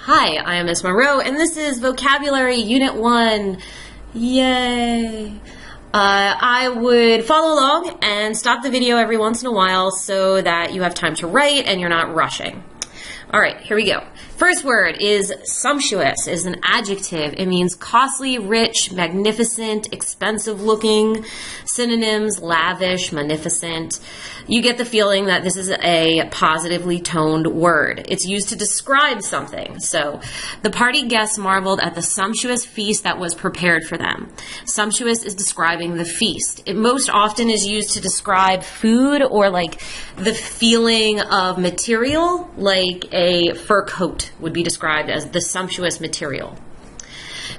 Hi, I am Miss Monroe, and this is Vocabulary Unit 1. Yay! I would follow along and stop the video every once in a while so that you have time to write and you're not rushing. All right, here we go. First word is sumptuous. Is an adjective. It means costly, rich, magnificent, expensive looking. Synonyms: lavish, magnificent. You get the feeling that this is a positively toned word. It's used to describe something. So, the party guests marveled at the sumptuous feast that was prepared for them. Sumptuous is describing the feast. It most often is used to describe food or like the feeling of material, like a fur coat would be described as the sumptuous material.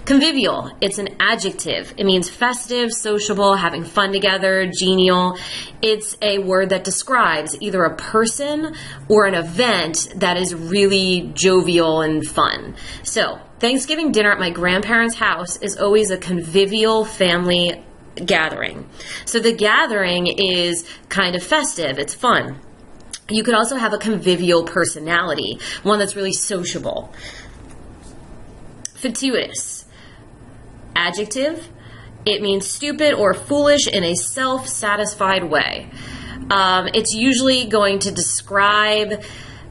Convivial, it's an adjective. It means festive, sociable, having fun together, genial. It's a word that describes either a person or an event that is really jovial and fun. So, Thanksgiving dinner at my grandparents' house is always a convivial family gathering. So the gathering is kind of festive, it's fun. You could also have a convivial personality, one that's really sociable. Fatuous, adjective. It means stupid or foolish in a self-satisfied way. It's usually going to describe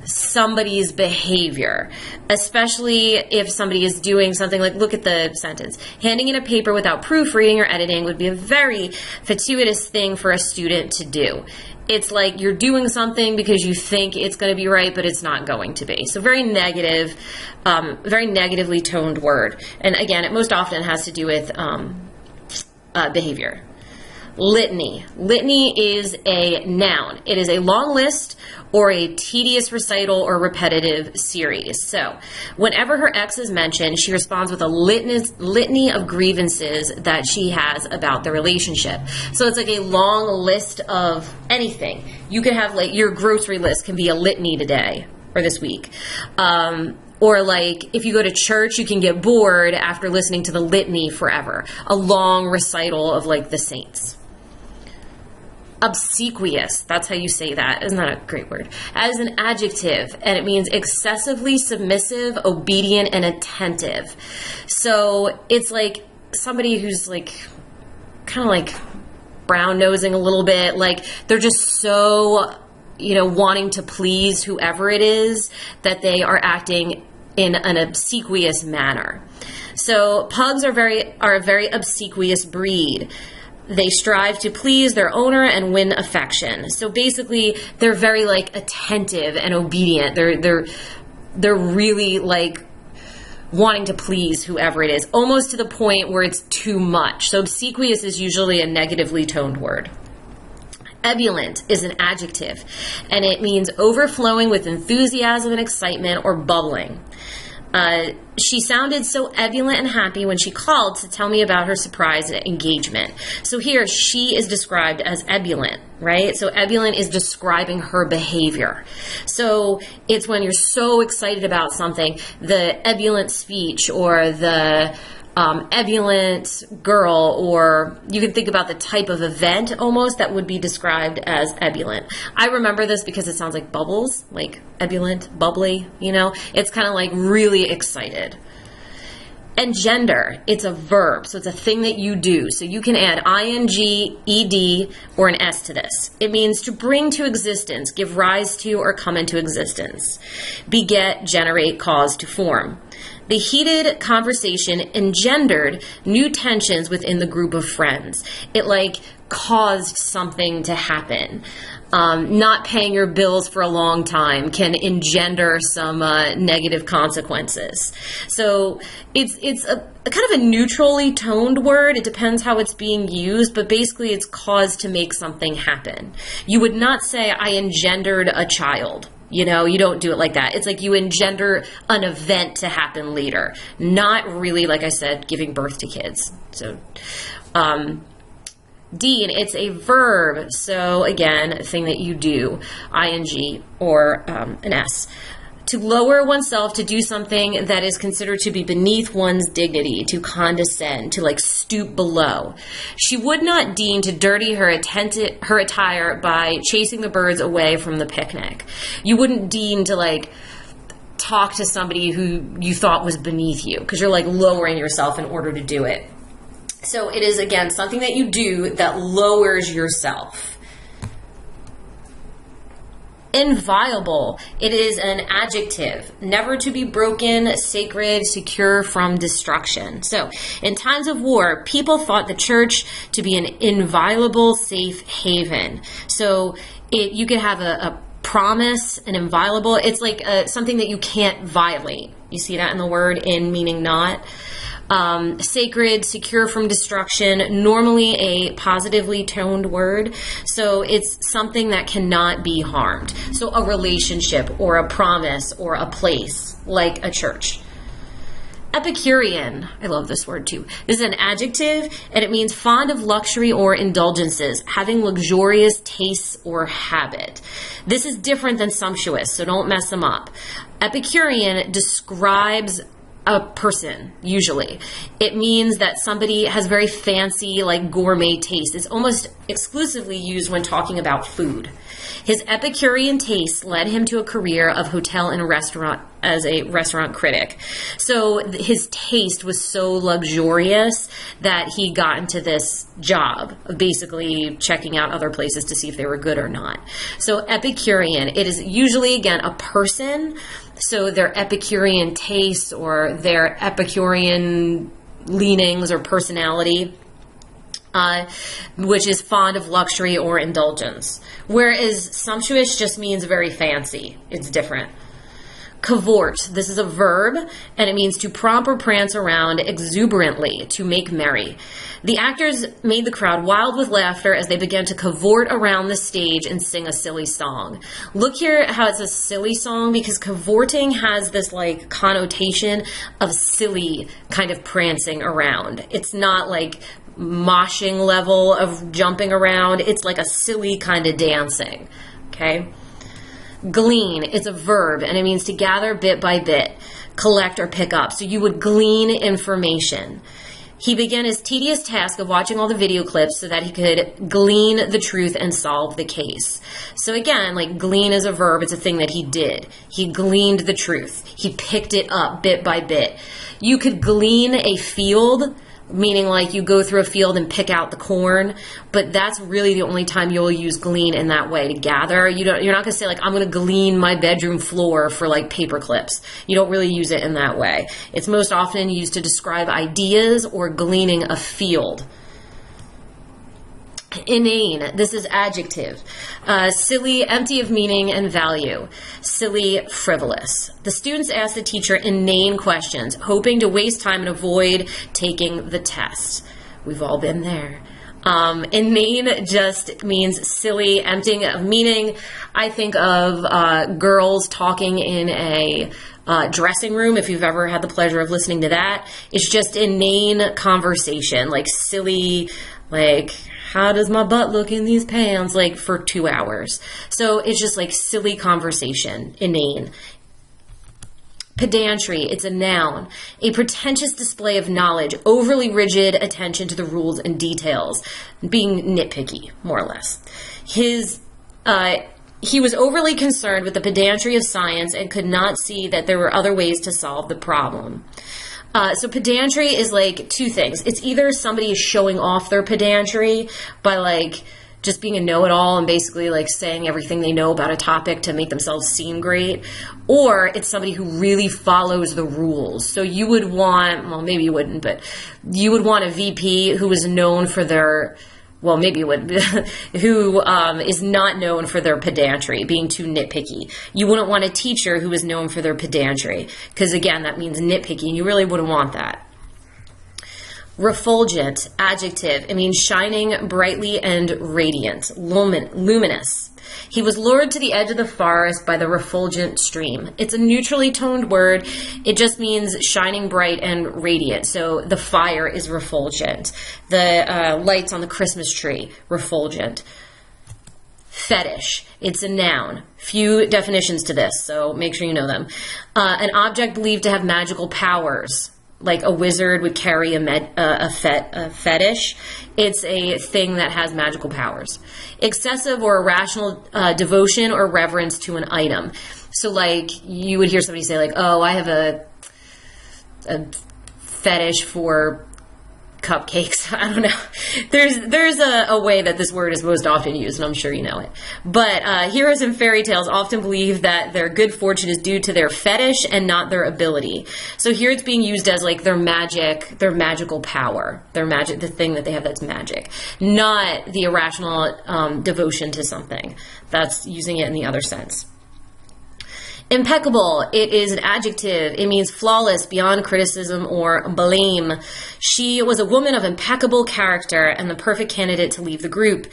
somebody's behavior, especially if somebody is doing something like, look at the sentence. Handing in a paper without proofreading or editing would be a very fatuous thing for a student to do. It's like you're doing something because you think it's going to be right, but it's not going to be. So very negative, very negatively toned word. And again, it most often has to do with behavior. Litany. Litany is a noun. It is a long list or a tedious recital or repetitive series. So whenever her ex is mentioned, she responds with a litany of grievances that she has about the relationship. So it's like a long list of anything. You could have like your grocery list can be a litany today or this week. Or like if you go to church, you can get bored after listening to the litany forever. A long recital of like the saints. Obsequious, that's how you say that. Isn't that a great word? As an adjective, and it means excessively submissive, obedient, and attentive. So it's like somebody who's like kind of like brown-nosing a little bit, like they're just so, wanting to please whoever it is that they are acting in an obsequious manner. So pugs are a very obsequious breed. They strive to please their owner and win affection. So basically, they're very like attentive and obedient. They're really like wanting to please whoever it is, almost to the point where it's too much. So obsequious is usually a negatively toned word. Ebullient is an adjective, and it means overflowing with enthusiasm and excitement or bubbling. She sounded so ebullient and happy when she called to tell me about her surprise engagement. So here, she is described as ebullient, right? So ebullient is describing her behavior. So it's when you're so excited about something, the ebullient speech or the ebullient girl, or you can think about the type of event almost that would be described as ebullient. I remember this because it sounds like bubbles, like ebullient, bubbly, It's kind of like really excited. Engender, it's a verb, so it's a thing that you do. So you can add ing, ed, or an s to this. It means to bring to existence, give rise to, or come into existence. Beget, generate, cause, to form. The heated conversation engendered new tensions within the group of friends. It like caused something to happen. Not paying your bills for a long time can engender some negative consequences. So it's a kind of a neutrally toned word. It depends how it's being used, but basically it's caused to make something happen. You would not say, I engendered a child. You don't do it like that. It's like you engender an event to happen later. Not really, like I said, giving birth to kids. So, Dean, it's a verb. So again, a thing that you do, ing or an s. To lower oneself, to do something that is considered to be beneath one's dignity, to condescend, to like stoop below. She would not deign to dirty her attire by chasing the birds away from the picnic. You wouldn't deign to like talk to somebody who you thought was beneath you, because you're like lowering yourself in order to do it. So it is, again, something that you do that lowers yourself. Inviolable. It is an adjective, never to be broken, sacred, secure from destruction. So in times of war, people thought the church to be an inviolable, safe haven. So you could have a promise, an inviolable. It's like something that you can't violate. You see that in the word in, meaning not. Sacred, secure from destruction, normally a positively toned word. So it's something that cannot be harmed. So a relationship or a promise or a place, like a church. Epicurean, I love this word too. This is an adjective, and it means fond of luxury or indulgences, having luxurious tastes or habit. This is different than sumptuous, so don't mess them up. Epicurean describes a person, usually. It means that somebody has very fancy, like gourmet taste. It's almost exclusively used when talking about food. His Epicurean taste led him to a career of hotel and restaurant as a restaurant critic. So his taste was so luxurious that he got into this job of basically checking out other places to see if they were good or not. So Epicurean, it is usually, again, a person. So their Epicurean tastes or their Epicurean leanings or personality, which is fond of luxury or indulgence. Whereas sumptuous just means very fancy. It's different. Cavort, this is a verb, and it means to prompt or prance around exuberantly, to make merry. The actors made the crowd wild with laughter as they began to cavort around the stage and sing a silly song. Look here how it's a silly song, because cavorting has this like connotation of silly kind of prancing around. It's not like moshing level of jumping around. It's like a silly kind of dancing, okay? Glean, it's a verb, and it means to gather bit by bit, collect or pick up. So you would glean information. He began his tedious task of watching all the video clips so that he could glean the truth and solve the case. So again, like glean is a verb, it's a thing that he did. He gleaned the truth. He picked it up bit by bit. You could glean a field, meaning like you go through a field and pick out the corn, but that's really the only time you'll use glean in that way, to gather. You're not going to say like, I'm going to glean my bedroom floor for like paper clips. You don't really use it in that way. It's most often used to describe ideas or gleaning a field. Inane, this is adjective. Silly, empty of meaning and value. Silly, frivolous. The students asked the teacher inane questions, hoping to waste time and avoid taking the test. We've all been there. Inane just means silly, empty of meaning. I think of girls talking in a dressing room, if you've ever had the pleasure of listening to that. It's just inane conversation, like silly, like, how does my butt look in these pants? Like for 2 hours. So it's just like silly conversation, inane. Pedantry, it's a noun. A pretentious display of knowledge, overly rigid attention to the rules and details, being nitpicky, more or less. He was overly concerned with the pedantry of science and could not see that there were other ways to solve the problem. So pedantry is like two things. It's either somebody is showing off their pedantry by like just being a know-it-all and basically like saying everything they know about a topic to make themselves seem great, or it's somebody who really follows the rules. So you would want, well, maybe you wouldn't, but you would want a VP who is known for their, well, maybe you would, who is not known for their pedantry, being too nitpicky. You wouldn't want a teacher who is known for their pedantry, because again, that means nitpicky, and you really wouldn't want that. Refulgent, adjective. It means shining brightly and radiant, luminous. He was lured to the edge of the forest by the refulgent stream. It's a neutrally toned word. It just means shining bright and radiant. So the fire is refulgent. The lights on the Christmas tree, refulgent. Fetish, it's a noun. Few definitions to this, so make sure you know them. An object believed to have magical powers. like a wizard would carry a fetish. It's a thing that has magical powers. Excessive or irrational devotion or reverence to an item. So like you would hear somebody say like, oh, I have a fetish for cupcakes. I don't know. There's a way that this word is most often used, and I'm sure you know it. But heroes in fairy tales often believe that their good fortune is due to their fetish and not their ability. So here it's being used as like their magical power, the thing that they have that's magic, not the irrational devotion to something. That's using it in the other sense. Impeccable, it is an adjective. It means flawless, beyond criticism or blame. She was a woman of impeccable character and the perfect candidate to leave the group.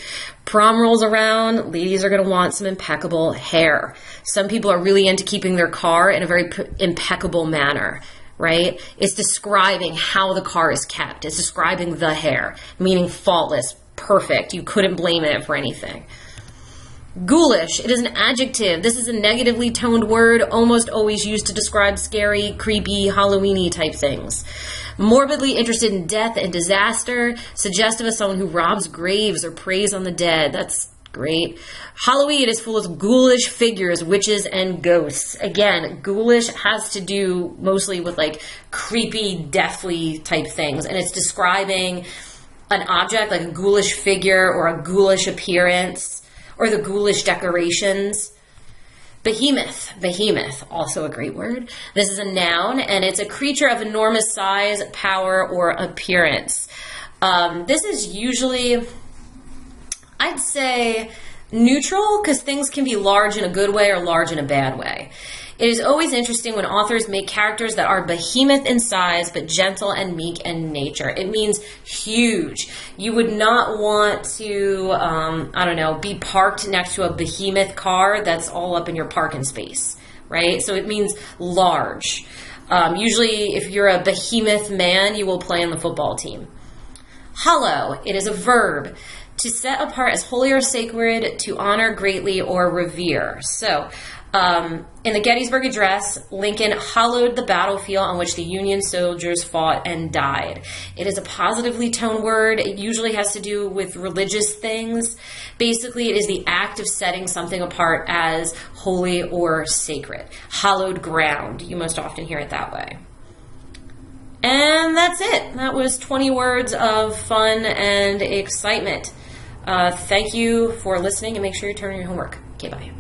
Prom rolls around, ladies are going to want some impeccable hair. Some people are really into keeping their car in a very impeccable manner, right? It's describing how the car is kept. It's describing the hair, meaning faultless, perfect. You couldn't blame it for anything. Ghoulish, it is an adjective. This is a negatively toned word, almost always used to describe scary, creepy, Halloween-y type things. Morbidly interested in death and disaster, suggestive of someone who robs graves or preys on the dead. That's great. Halloween is full of ghoulish figures, witches, and ghosts. Again, ghoulish has to do mostly with like creepy, deathly type things, and it's describing an object like a ghoulish figure or a ghoulish appearance, or the ghoulish decorations. Behemoth, also a great word. This is a noun, and it's a creature of enormous size, power, or appearance. This is usually, I'd say, neutral, because things can be large in a good way or large in a bad way. It is always interesting when authors make characters that are behemoth in size, but gentle and meek in nature. It means huge. You would not want to, be parked next to a behemoth car that's all up in your parking space, right? So it means large. Usually, if you're a behemoth man, you will play on the football team. Hallow, it is a verb. To set apart as holy or sacred, to honor greatly or revere. So, in the Gettysburg Address, Lincoln hallowed the battlefield on which the Union soldiers fought and died. It is a positively toned word. It usually has to do with religious things. Basically, it is the act of setting something apart as holy or sacred. Hallowed ground. You most often hear it that way. And that's it. That was 20 words of fun and excitement. Thank you for listening, and make sure you turn in your homework. Okay, bye.